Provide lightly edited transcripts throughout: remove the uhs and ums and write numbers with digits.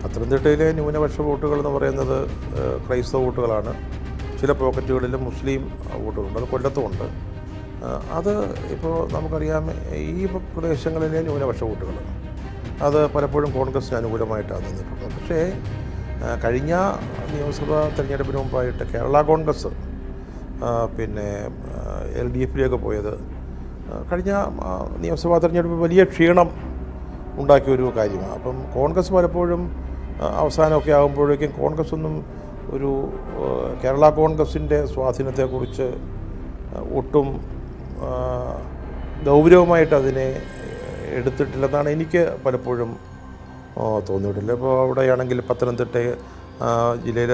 പത്തനംതിട്ടയിലെ ന്യൂനപക്ഷ വോട്ടുകൾ എന്ന് പറയുന്നത് ക്രൈസ്തവ വോട്ടുകളാണ്. ചില പോക്കറ്റുകളിലും മുസ്ലിം വോട്ടുകളുണ്ട്, അത് കൊല്ലത്തുമുണ്ട്. അത് ഇപ്പോൾ നമുക്കറിയാം, ഈ പ്രദേശങ്ങളിലെ ന്യൂനപക്ഷ വോട്ടുകൾ അത് പലപ്പോഴും കോൺഗ്രസിന് അനുകൂലമായിട്ടാണ് നിന്നിട്ടുള്ളത്. പക്ഷേ കഴിഞ്ഞ നിയമസഭാ തെരഞ്ഞെടുപ്പിന് മുമ്പായിട്ട് കേരള കോൺഗ്രസ് പിന്നെ LDFിലേക്ക് പോയത് കഴിഞ്ഞ നിയമസഭാ തെരഞ്ഞെടുപ്പ് വലിയ ക്ഷീണം ഉണ്ടാക്കിയൊരു കാര്യമാണ്. അപ്പം കോൺഗ്രസ് പലപ്പോഴും അവസാനമൊക്കെ ആകുമ്പോഴേക്കും കോൺഗ്രസ് ഒന്നും ഒരു കേരള കോൺഗ്രസിൻ്റെ സ്വാധീനത്തെക്കുറിച്ച് ഒട്ടും ഗൗരവമായിട്ട് അതിനെ എടുത്തിട്ടില്ലെന്നാണ് എനിക്ക് പലപ്പോഴും തോന്നിയിട്ടില്ല. ഇപ്പോൾ അവിടെയാണെങ്കിൽ പത്തനംതിട്ട ജില്ലയിൽ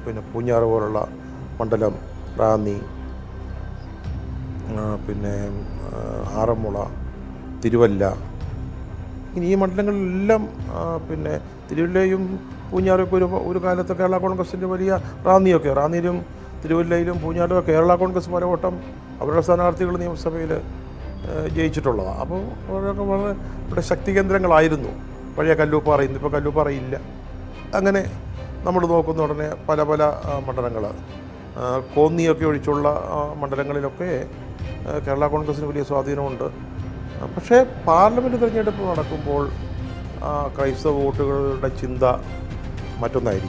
പിന്നെ പൂഞ്ഞാറ് പോലുള്ള മണ്ഡലം, റാന്നി, പിന്നെ ആറന്മുള, തിരുവല്ല, ഇനി ഈ മണ്ഡലങ്ങളിലെല്ലാം പിന്നെ തിരുവല്ലയും പൂഞ്ഞാറൊക്കെ ഒരു കാലത്ത് കേരള കോൺഗ്രസിൻ്റെ വലിയ റാന്നിയിലും തിരുവല്ലയിലും പൂഞ്ഞാറും കേരള കോൺഗ്രസ് പലവട്ടം അവരുടെ സ്ഥാനാർത്ഥികൾ നിയമസഭയിൽ ജയിച്ചിട്ടുള്ളതാണ്. അപ്പോൾ അവരൊക്കെ വളരെ ഇവിടെ ശക്തി കേന്ദ്രങ്ങളായിരുന്നു. പഴയ കല്ലൂപ്പാറ, ഇന്നിപ്പോൾ കല്ലൂപ്പാറയില്ല. അങ്ങനെ നമ്മൾ നോക്കുന്ന ഉടനെ പല മണ്ഡലങ്ങൾ, കോന്നിയൊക്കെ ഒഴിച്ചുള്ള മണ്ഡലങ്ങളിലൊക്കെ കേരള കോൺഗ്രസിന് വലിയ സ്വാധീനമുണ്ട്. പക്ഷേ പാർലമെൻറ്റ് തിരഞ്ഞെടുപ്പ് നടക്കുമ്പോൾ ക്രൈസ്തവ വോട്ടുകളുടെ ചിന്ത മറ്റൊന്നായിരിക്കും.